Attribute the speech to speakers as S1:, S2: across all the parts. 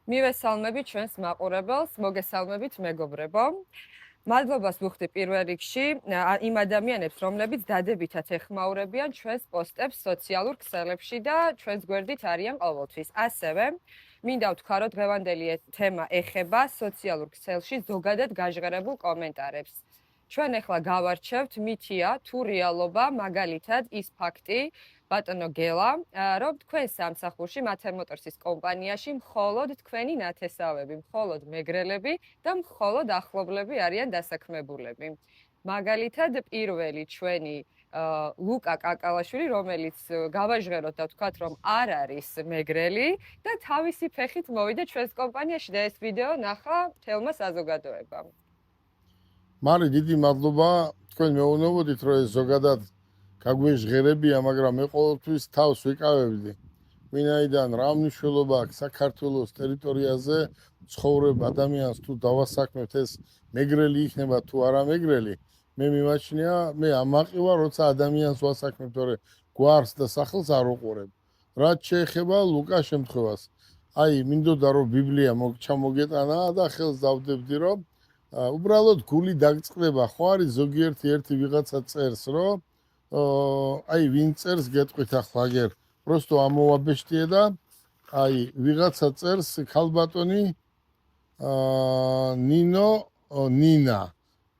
S1: მივესალმები ჩვენს მაყურებელს, მოგესალმებით მეგობრებო. მადლობას ვუხდი პირველ რიგში იმ ადამიანებს, რომლებიც დადებითად ეხმაურებიან ჩვენს პოსტებს სოციალურ ქსელებში და ჩვენს გვერდით არიან ყოველთვის. ასევე მინდა ვთქვა, რომ დღევანდელი თემა ეხება სოციალურ ქსელში ზოგადად გაჟღერებულ კომენტარებს. ჩვენ ახლა გავარჩევთ მითია თუ რეალობა, მაგალითად ის ფაქტი, ბატონო გელა, რომ თქვენ სამსახურში Mater Motors-ის კომპანიაში მხოლოდ თქვენი ნათესავები, მხოლოდ მეგრელები და მხოლოდ ახლობლები არიან დასაქმებულები. მაგალითად, პირველი ჩვენი ლუკა კაკალაშვილი, რომელიც გავაჟღეროთ და ვთქვათ, რომ არ არის მეგრელი და თავისი ფეხით მოვიდა ჩვენს კომპანიაში და ეს ვიდეო ნახა მთელმა საზოგადოებამ.
S2: მარი დიდი მადლობა, თქვენ მეუბნებოდით, რომ ეს ზოგადად გაგვეჟღერებია, მაგრამ მე ყოველთვის თავს ვიკავებდი. ვინაიდან რა მნიშვნელობა აქვს საქართველოს ტერიტორიაზე ცხოვრებ ადამიანს თუ დავასაქმებთ ეს მეგრელი იქნება თუ არა მეგრელი, მე მიმაჩნია, მე ამაყი ვარ, როცა ადამიანს ვასაქმებ, თორე გვარს და სახელს არ უყურებ. რაც შეეხება ლუკას შემთხვევას, აი, მინდოდა რომ ბიბლია ჩამოგეტანა და ხელს დავდებდი, რომ უბრალოდ გული დაგწყდება, ხო არის ზოგიერთი ერთი ვიღაცა წერს, რომ აი ვინ წერს გეტყვით ახლა აგერ просто ამოვაბეშტიე და აი ვიღაცა წერს ქალბატონი ნინა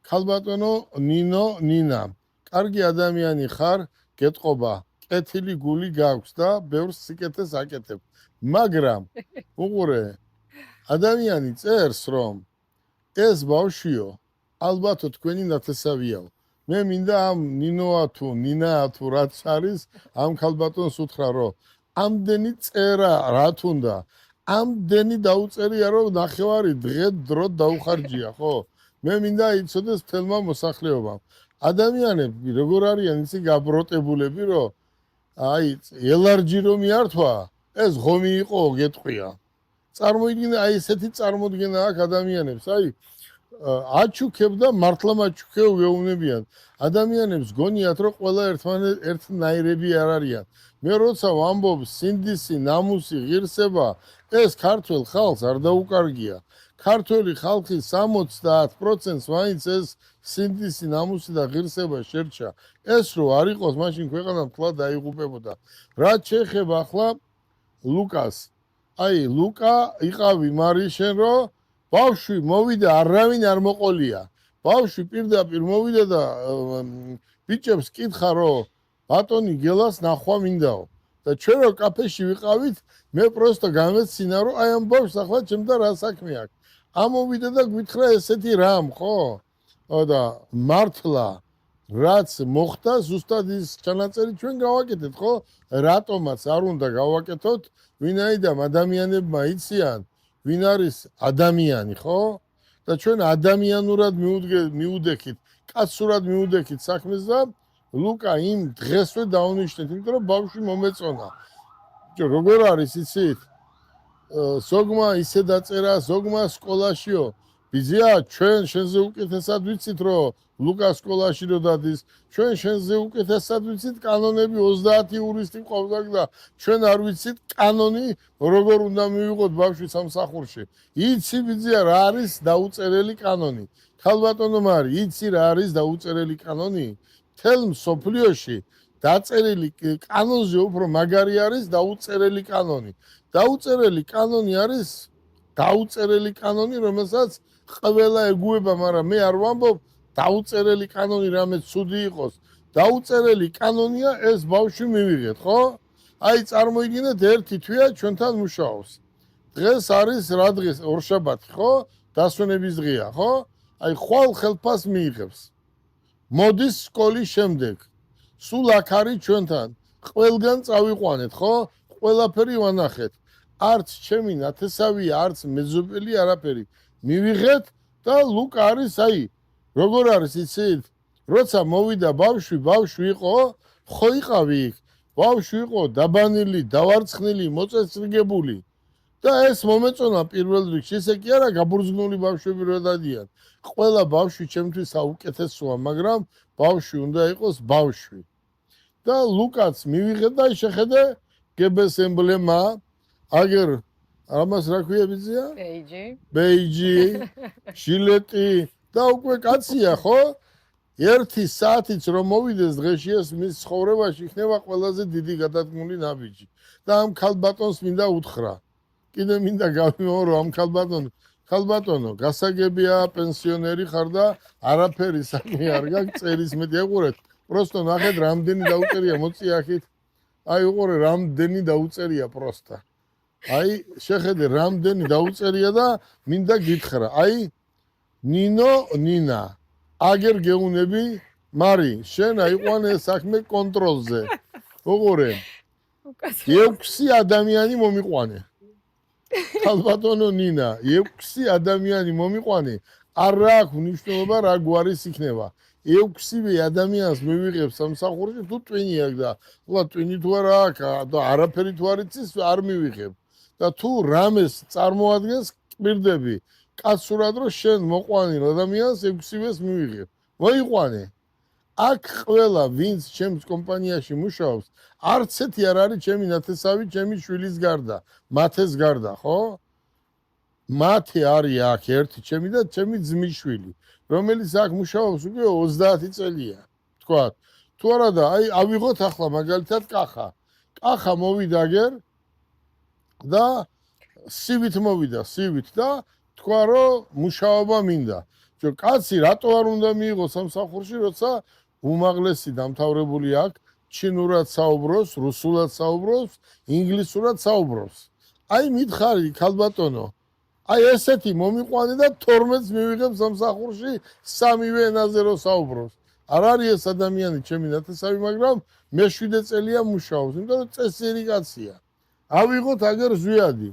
S2: ქალბატონო ნინა კარგი ადამიანი ხარ გეტყობა კეთილი გული გაქვს და ბევრ სიკეთეს აკეთებ მაგრამ უყურე ადამიანი წერს რომ ეს ბავშვიო ალბათ თქვენი ნათესავიაო მე მინდა ამ ნინოა თუ ნინაა თუ რაც არის ამ ქალბატონს უთხრა რომ ამდენი წერა რა თუნდა ამდენი დაუწერია რომ ნახევარი დღე დრო დაუხარჯია ხო მე მინდა იცოდეს თელმა მოსახლეობამ ადამიანები როგორ არიან ისი გაბროტებულები რომ აი ელარჯი რომ მიართვა ეს ღომი იყო გეტყვია წარმოიდგინე აი ესეთი წარმოდგენა აქვს ადამიანებს აი აჩუქებ და მართლა მაჩუქებ გეუბნებიან ადამიანებს გონიათ რომ ყველა ერთნაირები არ არიან მე როცა ვამბობ სინდისი ნამუსი ღირსება ეს ქართველ ხალხს არ დაუკარგია ქართველი ხალხის 70% მაინც ეს სინდისი ნამუსი და ღირსება შერჩა ეს რო არ იყოს მაშინ ქვეყანა მთლად დაიღუპებოდა რაც შეეხება ახლა ლუკას აი ლუკა იყავი მარი შენ რომ ბავშვი მოვიდა არავინ არ მოყოლია ბავშვი პირდაპირ მოვიდა და ბიჭებს კითხა რომ ბატონი გელას ნახვა მინდაო და ჩვენ რო კაფეში ვიყავით მე პროსტო გამეცინა რომ აი ამ ბავშვს ახლა ჩემთან რა საქმე აქვს ამოვიდა და გვითხრა ესეთი რამ ხო და მართლა რაც მოხდა ზუსტად ის ჩანაწერი ჩვენ გავაკეთეთ ხო რატომაც არ უნდა გავაკეთოთ ვინაიდან ადამიანებმა იციან ვინ არის ადამიანი ხო და ჩვენ ადამიანურად მიუდექით კაცურად მიუდექით საქმეს და ლუკა იმ დღესვე დაუნიშნეთ იმიტომ რომ ბავშვი მომეწონა როგორ არის იცით ზოგმა ისე დაწერა ზოგმა სკოლაშიო ბიზია ჩვენ შენზე უკეთესად ვიცით რომ ლუკა სკოლაში რო დადის ჩვენ შენზე უკეთესად ვიცით კანონები 30 იურისტი ყავს და ჩვენ არ ვიცით კანონი როგორ უნდა მივიღოთ ბავშვი სამსახურში იცი ბიზია რა არის დაუწერელი კანონი ქალბატონო მარი იცი რა არის დაუწერელი კანონი თელ მსოფლიოში დაწერილი კანონზე უფრო მაგარი არის დაუწერელი კანონი დაუწერელი კანონი არის დაუწერელი კანონი რომელსაც ყველა ეგუება მაგრამ მე არ ვამბობ დაუწერელი კანონი რამე ცუდი იყოს დაუწერელი კანონია ეს ბავშვი მივიღეთ ხო აი წარმოიდგინეთ ერთი თვეა ჩვენთან მუშაობს დღეს არის რა დღეს ორშაბათი ხო დასვენების დღეა ხო აი ხვალ ხელფას მიიღებს მოდის სკოლის შემდეგ სულ აქ არის ჩვენთან ყველგან წავიყვანეთ ხო ყველაფერი ვანახეთ არც ჩემი ნათესავი არც მეზობელი არაფერი მივიღეთ და ლუკა არის აი როგორ არის იცით როცა მოვიდა ბავშვი იყო ხო იყავი იქ ბავშვი იყო დაბანილი დავარცხნილი მოწესრიგებული და ეს მომეწონა პირველ რიგში ესე კი არა გაბურძგნული ბავშვები რო დადიან ყველა ბავშვი ჩემთვის საუკეთესოა მაგრამ ბავშვი უნდა იყოს ბავშვი და ლუკაც მივიღეთ და შეხედე გებეს ემბლემა აგერ ამას რა ქვია ბიძია?
S1: პეიჯი.
S2: ბეიჯი, ჟილეტი და უკვე კაცია, ხო? 1 საათიც რომ მოვიდეს დღეში ეს მის ცხოვრებაში იქნება ყველაზე დიდი გადადგმული ნაბიჯი. და ამ ქალბატონს მინდა უთხრა. კიდე მინდა გავიმეორო ამ ქალბატონო, გასაგებია პენსიონერი ხარ და არაფერი საქმე არ გაქვს, წერის მეტი ეყურეთ. პროსტო ნახეთ რამდენი დაუწერია, მოწი აქეთ. აი უყურე რამდენი დაუწერია პროსტა. აი შეხედე რამდენი დაუწერია და მინდა გითხრა. აი ნინა აგერ გეუნები მარი შენ აიყვანე საქმე კონტროლზე. უყურე 6 ადამიანი მომიყვანე. ქალბატონო ნინა 6 ადამიანი მომიყვანე. არ აქვს მნიშვნელობა რა გვარის იქნება. 6 ადამიანს მივიღებ სამსახურში თუ ტვინი აქვს და ხლა ტვინი თუ არა აქვს და არაფერი თუ არ იცის არ მივიღებ. და თუ რამეს წარმოადგენს კვირდები კაცურად რომ შენ მოყვანილ ადამიანს 6-ს მივიღებ. მოიყვანე. აქ ყველა ვინც ჩემს კომპანიაში მუშაობს, არც ერთი არ არის ჩემი ნათესავი, ჩემი შვილის გარდა, მათეს გარდა, ხო? მათე არის აქ ერთი ჩემი და ჩემი ძმის შვილი, რომელიც აქ მუშაობს უკვე 30 წელია. თქვა, თუ არა და აი ავიღოთ ახლა მაგალითად კახა. კახა მოვიდა გერ და სივით მოვიდა, სივით და თქვა რომ მუშაობა მინდა. ჯო კაცი რატო არ უნდა მიიღოს სამსახურში, როცა უმაღლესი დამთავრებული აქვს, ჩინურად საუბრობს, რუსულად საუბრობს, ინგლისურად საუბრობს. აი მითხარი ქალბატონო, აი ესეთი მომიყვანე და 12-ს მივიღებ სამსახურში, სამივე ენაზე რო საუბრობს. არ არის ეს ადამიანი ჩემი ნათესავი, მაგრამ მე 7 წელია მუშაობს, იმიტომ რომ წესიერი კაცია. ავიღოთ აგერ ზვიადი.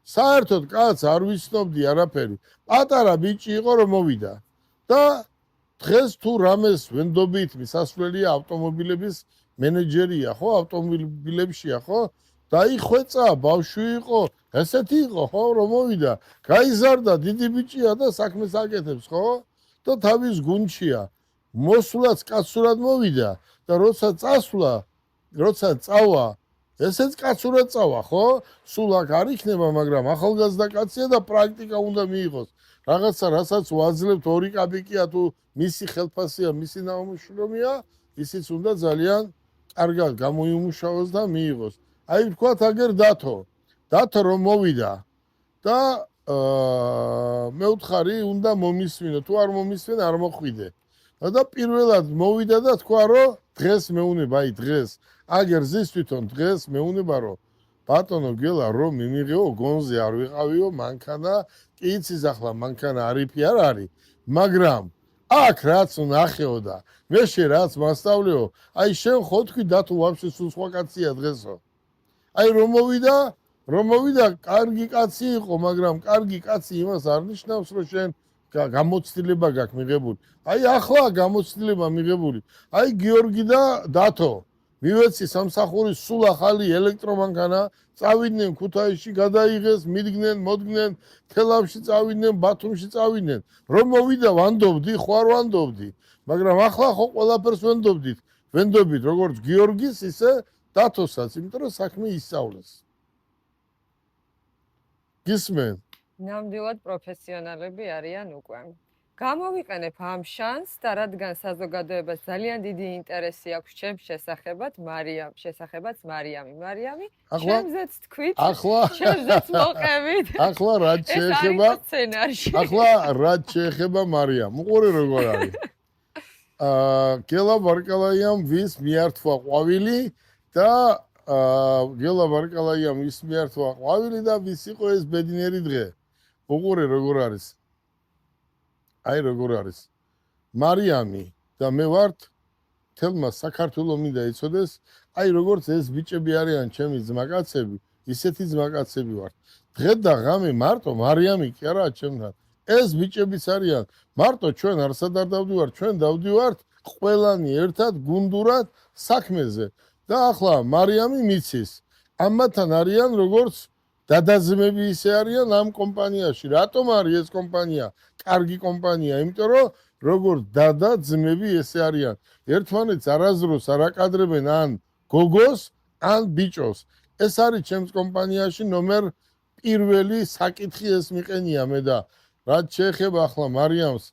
S2: საერთოდ კაც არ ვიცნობდი არაფერი. პატარა ბიჭი იყო რომ მოვიდა. და დღეს თუ რამეს ვენდობით მისასვლელია ავტომობილების მენეჯერია, ხო, ავტომობილებშია, ხო? დაიხვეწა, ბავშვი იყო, ესეთი იყო, ხო, რომ მოვიდა. გაიზარდა, დიდი ბიჭია და საქმეს აკეთებს, ხო? და თავის გუნდშია. მოსვლაც კაცურად მოვიდა და როცა წასვლა, როცა წავა, ესეც კაცურად წავა, ხო? სულ აქ არ იქნება, მაგრამ ახალგაზრდა კაცია და პრაქტიკა უნდა მიიღოს. რაღაცა, რასაც ვაძლევთ 2 კაპიკია თუ მისი ხელფასია, მისი ნამუშრომია, ისიც უნდა ძალიან კარგად გამოიმუშაოს და მიიღოს. აი ვთქვათ აგერ დათო რომ მოვიდა და მე ვთხარი უნდა მომისმინო, თუ არ მომისმენ არ მოხვიდე. და პირველად მოვიდა და თქვა რომ დღეს მეუნება, აი დღეს აგერ ზის თვითონ დღეს მეუნება რომ ბატონო გელა რომ მიმიღეო გონზე არ ვიყავიო მანქანა კი იცის ახლა მანქანა არიფი არ არის მაგრამ აქ რაც ნახეო და მე შე რაც მასწავლეო აი შენ ხო თქვი და თუ ვაფშე სულ სხვა კაცია დღესო აი რომ მოვიდა კარგი კაცი იყო მაგრამ კარგი კაცი იმას არ ნიშნავს რომ შენ გამოცდილება გაქვს მიღებული აი ახლა გამოცდილება მიღებული აი გიორგი და დათო მივეცი სამსახურის სულ ახალი ელექტრომანქანა წავიდნენ ქუთაისში გადაიღეს მიდგნენ მოდგნენ თელავში წავიდნენ ბათუმში წავიდნენ რომ მოვიდა ვანდობდი ხო არ ვანდობდი მაგრამ ახლა ხო ყველაფერს ვენდობით როგორც გიორგის ისე დათოსაც იმიტომ რომ საქმე ისწავლეს გისმენ
S1: ნამდვილად პროფესიონალები არიან უკვე გამოვიყენებ ამ შანსს და რადგან საზოგადოებას ძალიან დიდი ინტერესი აქვს ჩემს შესახებად, შესახებაც მარიამი, ჩემზეც თქვით, ჩემზეც მოყევით.
S2: ახლა რაც შეეხება მარიამ, უყურე როგორ არის. გელა ბარკალაიამ ვის მიართვა ყვავილი და გელა ბარკალაიამ ვის მიართვა ყვავილი და ვის იყო ეს ბედნიერი დღე. უყურე როგორ არის. აი როგორ არის მარიამი და მე ვართ თელმა საქართველოს მინდა იცოდეს აი როგორც ეს ბიჭები არიან ჩემი ძმაკაცები ისეთი ძმაკაცები ვართ დღე და ღამე მარტო მარიამი კი არა ჩემთან ეს ბიჭებიც არიან მარტო ჩვენ არსად არ დავდივართ ჩვენ დავდივართ ყველანი ერთად გუნდურად საქმეზე და ახლა მარიამი მიცის ამათთან არიან როგორც დადაზმები ისე არიან ამ კომპანიაში რატომ არის ეს კომპანია კარგი კომპანია, იმიტომ რომ როგორც დადა ძმები ესე არიან. ერთმანეთს არაზროს არ აკადრებენ ან გოგოს, ან ბიჭოს. ეს არის ჩემს კომპანიაში ნომერ პირველი საკითხი ეს მიყენია მე და რაც შეეხება ახლა მარიამს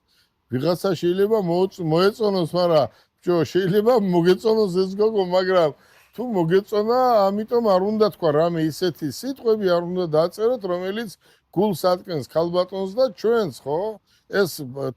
S2: ვიღაცა შეიძლება მოეწონოს, მაგრამ ბჭო შეიძლება მოგეწონოს ეს გოგო, მაგრამ თუ მოგეწონა, ამიტომ არ უნდა თქვა რამე ისეთი სიტყვები არ უნდა დაწეროთ, რომელიც გულს ატკენს ქალბატონს და ჩვენს, ხო? ეს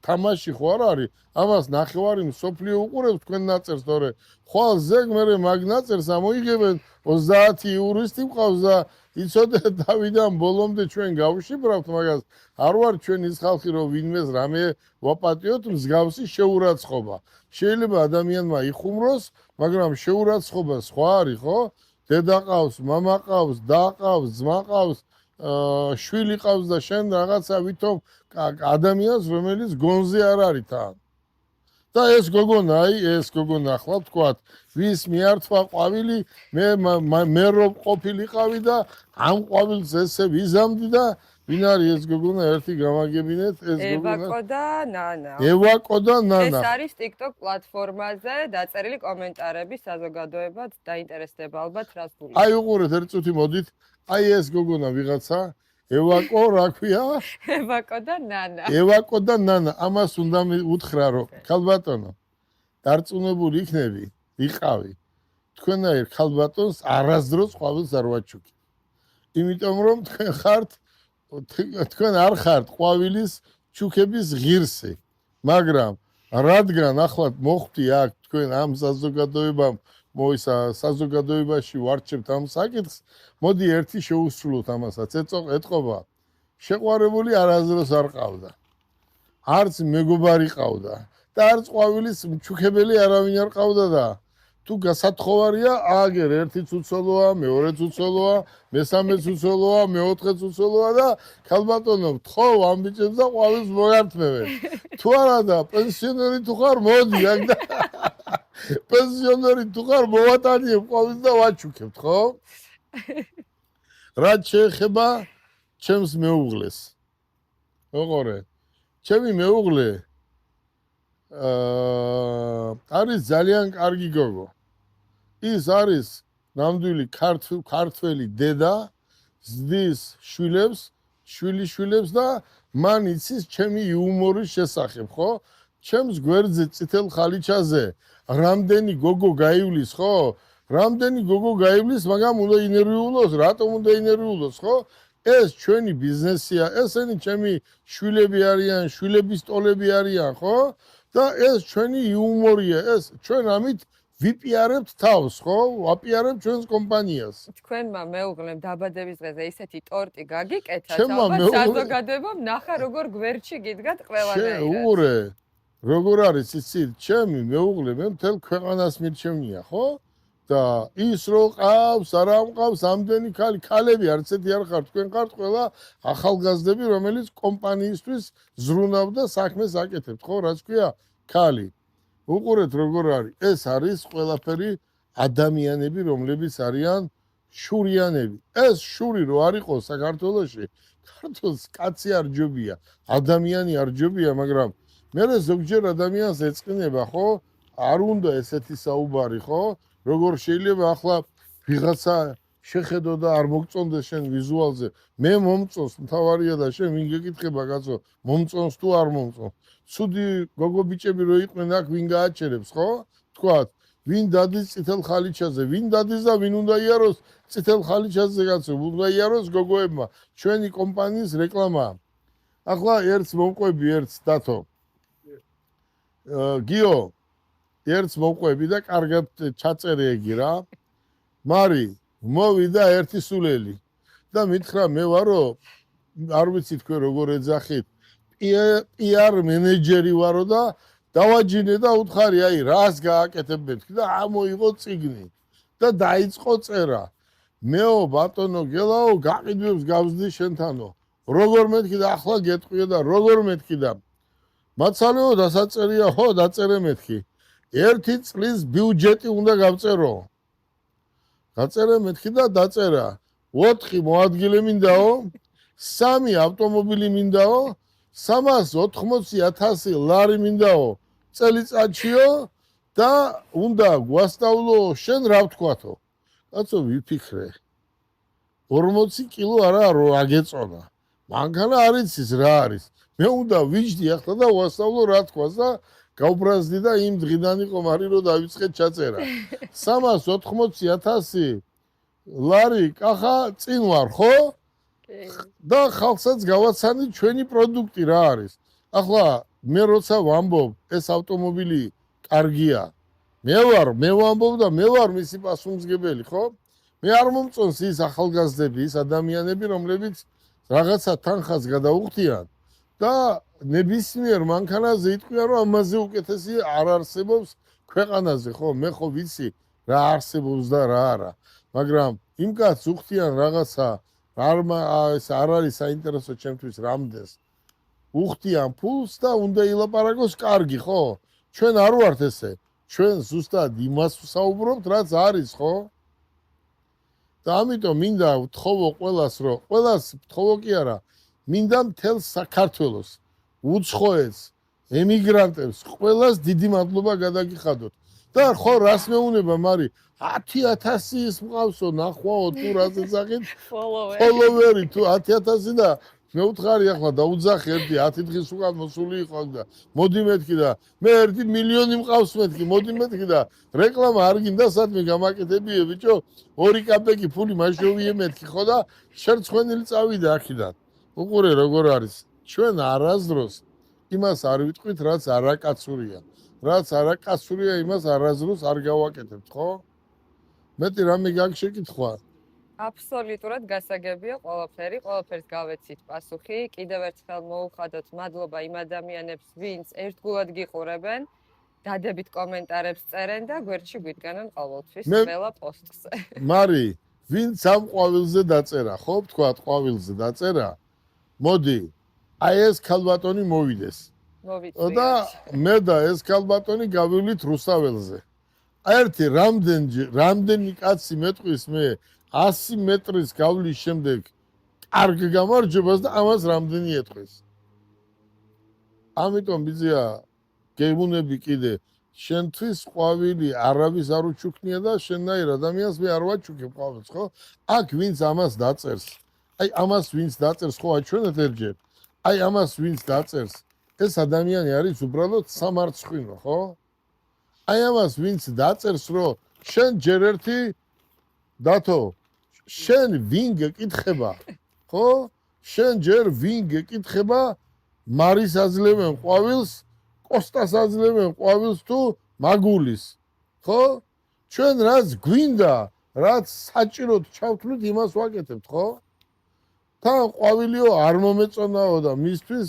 S2: თამაში ხო არ არის? ამას ნახევარი მსოფლიო უყურებს თქვენ ნაწერს, თორე ხვალ ზეგ მერე მაგ ნაწერს ამოიღებენ 30 იურისტი მყავს და იცოდეთ დავიდან ბოლომდე ჩვენ გავშიბრავთ მაგას. არ ვარ ჩვენ ის ხალხი, რომ ვინმეს რამე ვაპატიოთ, მსგავსი შეურაცხყოფა. შეიძლება ადამიანმა იხუმროს, მაგრამ შეურაცხყოფა სხვა არის, ხო? დედა ყავს, მამა ყავს, და ყავს, ძმა ყავს, შვილი ყავს და შენ რაღაცა ვითომ ადამიანს, რომელიც გონზე არ არის თან. და ეს გოგონა, ეს გოგონა ახლა თქვათ, ვის მიართვა ყვავილი, მე რომ ყოფილიყავი და ამ ყვავილს ესე ვიზამდი და ვინ არის ეს გოგონა, ერთი გამაგებინეთ, ეს გოგონა.
S1: ევაკო და ნანა.
S2: ევაკო და ნანა.
S1: ეს არის TikTok პლატფორმაზე დაწერილი კომენტარები, საზოგადოებაც დაინტერესდება ალბათ რას გულისხმობს.
S2: აი უყურეთ ერთ წუთი მოდით, აი ეს გოგონა ვიღაცა, ევაკო რა ქვია?
S1: ევაკო და ნანა.
S2: ევაკო და ნანა, ამას უნდა უთხრა რომ ქალბატონო, დარწმუნებული იქნები, იყავი. თქვენაირ ქალბატონს არასდროს ყვავილს არ ვაჩუქი. იმიტომ რომ თქვენ არ ხართ ყვავილის ჩუქების ღირსი, მაგრამ რადგან ახლა მოხვდი აქ თქვენ ამ საზოგადოებაში ვარჩევთ ამ საკითხს, მოდი ერთი შეუსრულოთ ამასაც. ეტყობა, შეყვარებული არასდროს არ ყავდა. არც მეგობარი ყავდა და არც ყვავილის ჩუქებელი არავინ არ ყავდა და თუ გასათხოვარია, აგერ ერთი ცუცოლოა, მეორე ცუცოლოა, მესამე ცუცოლოა, მეოთხე ცუცოლოა და ქალბატონო, თხოვ ამ ბიჭებს და ყვავილს მოართმევენ. თუ არა და პენსიონერი თუ ხარ, მოდი აქ და პენსიონერი თუ ხარ, მოვატანიებ ყვავილს და ვაჩუქებთ, ხო? რაც შეეხება ჩემს მეუღლეს. ოღონდ ჩემი მეუღლე არის ძალიან კარგი გოგო. ის არის ნამდვილი ქართველი დედა, ზრდის შვილიშვილებს და მან იცის ჩემი იუმორის შესახებ, ხო? ჩემს გვერდზე წითელ ხალიჩაზე რამდენი გოგო გაივლის, ხო? რამდენი გოგო გაივლის, მაგრამ უნდა ინერვიულოს, რატომ უნდა ინერვიულოს, ხო? ეს ჩვენი ბიზნესია, ესენი ჩემი შვილები არიან, შვილების ტოლები არიან, ხო? და ეს ჩვენი იუმორია, ეს ჩვენ ამით ვიპიარებთ თავს, ხო? ვაპიარებთ ჩვენს კომპანიას.
S1: თქვენმა მეუღლემ დაბადების დღეზე ისეთი ტორტი გაგიკეთა,
S2: ჩემმა
S1: ალბათ
S2: მეუღლე-
S1: საზოგადოებამ ნახა როგორ გვერდში გიდგათ ყველანაირად.
S2: უყურე, როგორ არის იცით, ჩემი მეუღლე მე მთელ ქვეყანას მირჩევნია, ხო? და ის რო ყავს, არა მყავს, ამდენი ქალები არც ერთი არ ხართ, თქვენ ხართ ყველა ახალგაზრდები, რომელიც კომპანიისთვის ზრუნავ და საქმეს აკეთებთ, ხო, რაც ქვია, ქალი. უყურეთ როგორ არის, ეს არის ყველაფერი ადამიანები, რომლებიც არიან შურიანები. ეს შური რო არ იყოს საქართველოში, ქართულს კაცი არ ჯობია, ადამიანი არ ჯობია, მაგრამ მე ზოგჯერ ადამიანს ეწყინება, ხო? არ უნდა ესეთი საუბარი, ხო? როგორ შეიძლება ახლა ვიღაცა შეხედო და არ მოგწონდეს შენ ვიზუალზე, მე მომწონს, მთავარია და შენ ვინ გეკითხება კაცო, მომწონს თუ არ მომწონს. ცუდი გოგო ბიჭები რო იყვნენ აქ, ვინ გააჩერებს, ხო? თქვათ, ვინ დადის წითელ ხალიჩაზე, ვინ დადის და ვინ უნდა იაროს წითელ ხალიჩაზე კაცო, უნდა იაროს გოგოებმა. ჩვენი კომპანიის რეკლამაა. ახლა ერთს მომყვები, ერთს დათო. გიო ერთს მომყვები და კარგად ჩაწერე ეგი რა. მარი, მოვიდა ერთი სულელი და მითხრა მე ვარო, არ ვიცი თქვენ როგორ ეძახით, PR მენეჯერი ვარო და დავაჯინე და უთხარი, აი რას გააკეთებ მეთქი და ამოიღო წიგნი და დაიწყო წერა. მეო ბატონო გელაო, გაყიდვებს გავზდი შენთანო. როგორ მეთქი და ახლა გეტყვია და როგორ მეთქი და მაცალეო დასაწერია, ხო, დაწერე მეთქი. 1 წლის ბიუჯეტი უნდა გავწერო. გაწერე მეთქი და დაწერა. 4 მოადგილე მინდაო, 3 ავტომობილი მინდაო, 380,000 ლარი მინდაო წელიწადშიო და უნდა გვასწავლო შენ რა ვთქვათო. კაცო ვიფიქრე. 40 კილო არა რო აგეწონა. მანქანა არ იცის რა არის. მე უნდა ვიჯდი ახლა და ვასწავლო რა თქვას და გავბრაზდი და იმ დღიდან იყო მარი რომ დავიწყეთ ჩაწერა. 380,000 ლარი კახა წინ ვარ, ხო? და ხალხსაც გავაცანი ჩვენი პროდუქტი რა არის. ახლა მე როცა ვამბობ ეს ავტომობილი კარგია. მე ვამბობ და მე ვარ მისი პასუხისმგებელი, ხო? მე არ მომწონს ის ახალგაზრდები, ის ადამიანები, რომლებიც რაღაცა თანხას გადაუხდიან და ნებისმიერ მანქანაზე იტყვიან, რომ ამაზე უკეთესი არ არსებობს ქვეყანაზე, ხო? მე ხო ვიცი რა არსებობს და რა არა. მაგრამ იმ კაცს უხდიან რაღაცა ეს არ არის საინტერესო ჩემთვის რამდენს. უხდიან ფულს და უნდა ილაპარაკოს კარგი, ხო? ჩვენ არ ვართ ესე. ჩვენ ზუსტად იმას ვსაუბრობთ, რაც არის, ხო? და ამიტომ მინდა ვთხოვო ყველას, რომ ყველას ვთხოვო კი არა, მინდა მთელ საქართველოს, უცხოეთს, ემიგრანტებს, ყველას დიდი მადლობა გადაგიხადოთ. და ხო რას მეუნება, მარი 10,000 ის მყავსო, ნახვაო თუ რას ეძახით? ფოლოვერი თუ 10,000 და მე ვთხარი ახლა დაუძახე ერთი 10 დღის უკან მოსული იყო და მოდი მეთქი და მე 1 მილიონი მყავს მეთქი, მოდი მეთქი და რეკლამა არ გინდა სადმე გამაკეთებიე ბიჭო, 2 კაპეკი ფული მაშოვიე მეთქი ხო და შერცხვენილი წავიდა აქედან. უყურე როგორ არის. ჩვენ არასდროს იმას არ ვიტყვით, რაც არაკაცურია. რაც არაკაცურია, იმას არასდროს არ გავაკეთებთ, ხო? მეტი რამე გაგშეკითხვა?
S1: აბსოლუტურად გასაგებია ყველაფერი, ყველაფერს გავეცით პასუხი. კიდევ ერთხელ მოუხადოთ მადლობა იმ ადამიანებს, ვინც ერთგულად გიყურებენ, დადებით კომენტარებს წერენ და გვერდში გვიდგანან ყოველთვის ყველა პოსტზე.
S2: მარი, ვინც ამ ყვავილზე დაწერა, ხო, ვთქვათ, ყვავილზე დაწერა, მოდი, აი ეს ქალბატონი მოვიდეს. და მე და ეს ქალბატონი გავივლით რუსაველზე. ერთი რამდენი კაცი მეტყვის მე 100 მეტრის გავლის შემდეგ კარგ გამარჯვებას და ამას რამდენი ეთქვის. ამიტომ ბიძია გეუბნები კიდე შენთვის ყვავილი არავის არ უჩუქნია და შენნაირ ადამიანს მე არ ვაჩუქებ ყვავილს, ხო? აქ ვინც ამას დაწერს, აი ამას ვინც დაწერს, ხო აჩვენეთ ერთჯერ. აი ამას ვინც დაწერს, ეს ადამიანი არის უბრალოდ სამარცხვინო, ხო? აი ამას ვინც დაწერს, რომ შენ ჯერ ერთი დათო შენ ვინ გეკითხება, ხო? შენ ჯერ ვინ გეკითხება, მარის აძლევენ ყვავილს, კოსტას აძლევენ ყვავილს თუ მაგულის, ხო? ჩვენ რაც გვინდა, რაც საჭიროდ ჩავთვლით, იმას ვაკეთებთ, ხო? თან ყვავილიო არ მომეწონაო და მისთვის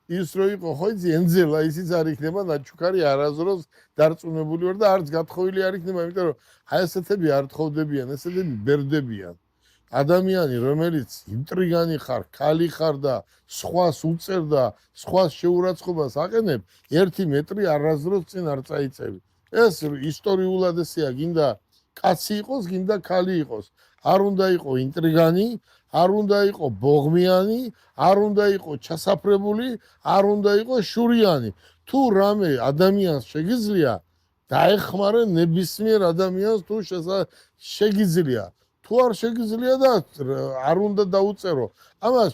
S2: ის რო იყო, ხო იცი, ენძელა ისიც არ იქნება ნაჩუქარი არაზროს დარწმუნებული ვარ და არც გათხოვილი არ იქნება, იმიტომ რომ აი ესეთები არ თხოვდებიან, ესეთები ბერდებიან. ადამიანი, რომელიც ინტრიგანი ხარ, ქალი ხარ და სხვას უწერ და სხვას შეურაცხყოფას აყენებ, 1 მეტრი არაზროს წინ არ წაიწევი. ეს ისტორიულად ესეა, გინდა კაცი იყოს, გინდა ქალი იყოს. არ უნდა იყო ინტრიგანი, არ უნდა იყო ბოღმიანი, არ უნდა იყო ჩასაფრებული, არ უნდა იყო შურიანი. თუ რამე ადამიანს შეგიძლია, დაეხმარე ნებისმიერ ადამიანს თუ შეგიძლია. თუ არ შეგიძლია და არ უნდა დაუწერო. ამას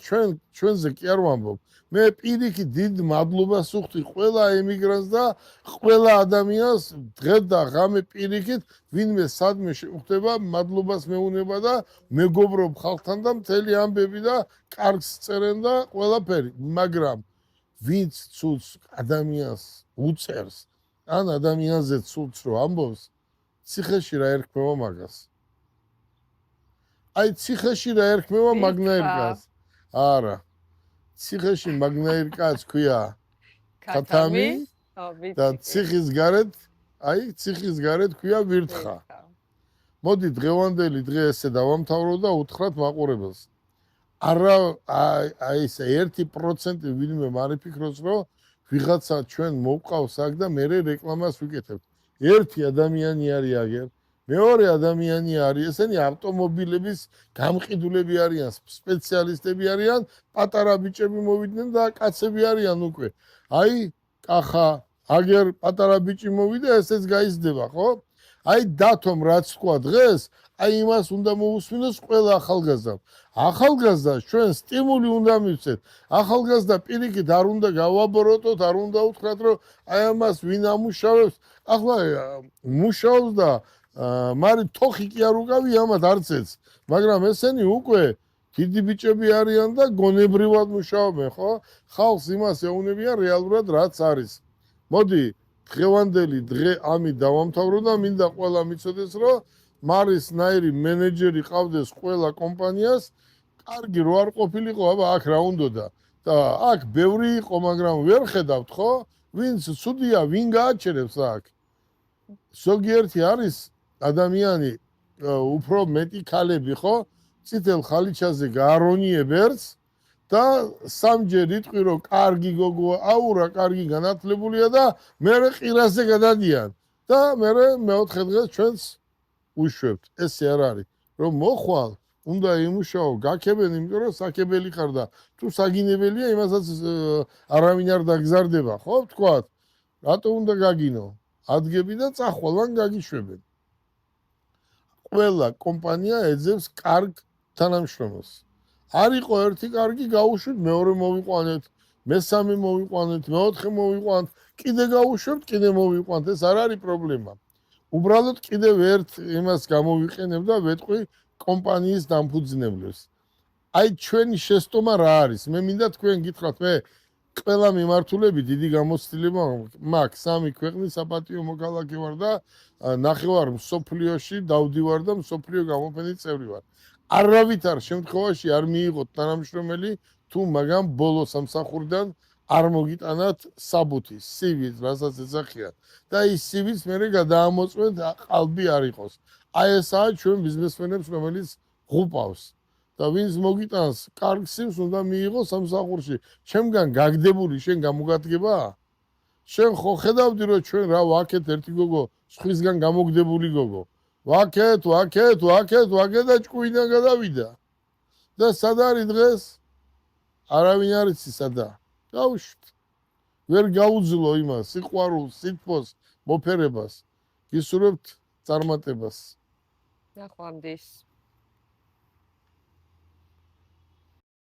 S2: ჩვენზე კი არ ვამბობ. მე პირიქით დიდ მადლობას ვუხდი ყველა ემიგრანტს და ყველა ადამიანს დღე და ღამე პირიქით ვინმე სადმე შეხვდება მადლობას მეუნება და მეგობრობ ხალხთან და მთელი ამბები და კარგს წერენ და ყველაფერი, მაგრამ ვინც ცუდს ადამიანს უწერს ან ადამიანზე ცუდს რო ამბობს, ციხეში რა ერქმევა მაგას. აი ციხეში რა ერქმევა მაგნაირ კაცს. არა. ციხეში მაგნაირ კაცს ქვია ქათამი და ციხის გარეთ, აი ციხის გარეთ ქვია ვირთხა. მოდი დღევანდელი დღე ესე დავამთავრო და უთხრათ მაყურებელს. არა აი ეს 1% ვინმე მარიფიქროს, რომ ვიღაცა ჩვენ მოვყავს აქ და მე რეკლამას ვიკეთებთ. ერთი ადამიანი არის აგერ, მეორე ადამიანი არის, ესენი ავტომობილების გამყიდულები არიან, სპეციალისტები არიან, პატარა ბიჭები მოვიდნენ და კაცები არიან უკვე. აი, კახა, აგერ პატარა ბიჭი მოვიდა, ესეც გაიზრდება, ხო? აი დათომ რაც თქვა დღეს, აი იმას უნდა მოусმინოს ყველა ახალგაზრდამ. ახალგაზრდა ჩვენ სტიმული უნდა მივცეთ. ახალგაზრდა პირიქით არ უნდა გავაბოროტოთ, არ უნდა უთხრათ, რომ აი ამას ვინ ამუშავებს. ახლა მუშაობს და მაგრამ თოხი კი არ უკავია ამათ არცეც. მაგრამ ესენი უკვე დიდი ბიჭები არიან და გონებრივად მუშაობენ, ხო? ხალხს იმას ეუბნებიან რეალურად რაც არის. მოდი დღევანდელი დღე ამით დავამთავრო და მინდა ყველა მიცოდეს, რომ მარის ნაირი მენეჯერი ყავდეს ყველა კომპანიას, კარგი რო არ ყოფილიყო, აბა აქ რა უნდოდა. და აქ ბევრი იყო, მაგრამ ვერ ხედავთ, ხო? ვინც ცუდია, ვინ გააჩერებს აქ? ზოგიერთი არის ადამიანი უფრო მეტი ქალები, ხო? წითელ ხალიჩაზე გაარონიებერს და სამჯერ იტყვი, რომ კარგი გოგოა, აურა, კარგი განათლებულია და მერე ყირაზე გადადიან და მერე მეოთხე დღეს ჩვენს უშვებთ. ესე არ არის, რომ მოხვალ, უნდა იმუშაო, გაქებენ, იმიტომ რომ საქებელი ხარ და თუ საგინებელია, იმასაც არავინ არ დაგზარდება, ხო, ვთქვათ. რატო უნდა გაგინო? ადგები და წახვალან გაგიშვებენ. ყველა კომპანია ეძებს კარგ თანამშრომელს. არ იყო ერთი კარგი გაუშვით, მეორე მოვიყვანეთ, მესამე მოვიყვანეთ, მეოთხე მოვიყვანთ, კიდე გაუშვებთ, კიდე მოვიყვანთ, ეს არ არის პრობლემა. უბრალოდ კიდევ ერთ იმას გამოვიყენებ და ვეტყვი კომპანიის დამფუძნებლებს. აი ჩვენი შეცდომა რა არის? მე მინდა თქვენ გითხრათ, მე ყველა მიმართულები დიდი გამოცდილება მაქვს. 3 ქვეყნის საპატიო მოქალაქე ვარ და ნახევარ მსოფლიოში დავდივარ და მსოფლიო გამოფენის წევრი ვარ. არავითარ შემთხვევაში არ მიიღოთ თანამშრომელი თუ მაგამ ბოლო სამსახურიდან არ მოგიტანათ საბუთი, CV-ს, რასაც ეძახიან. და ის CV-ს მერე გადაამოწმეთ, ყალბი არ იყოს. აი ესაა ჩვენ ბიზნესმენებს, რომელიც ღუპავს. და ვინც მოგიტანს კარგ CV-ს უნდა მიიღოს სამსახურში. ჩემგან გაგდებული შენ გამოგადგებაა? შენ ხო ხედავდი, რომ ჩვენ რა ვაკეთ ერთი გოგო, სხვისგან გამოგდებული გოგო. ვაკეთ და ჭკუიდან გადავიდა. და სად არის დღეს? არავინ არ იცი სადა. გავუშვით. ვერ გაუძლო იმას, სიყვარულს, სითბოს, მოფერებას. გისურვებთ წარმატებას.
S1: ნახვამდის.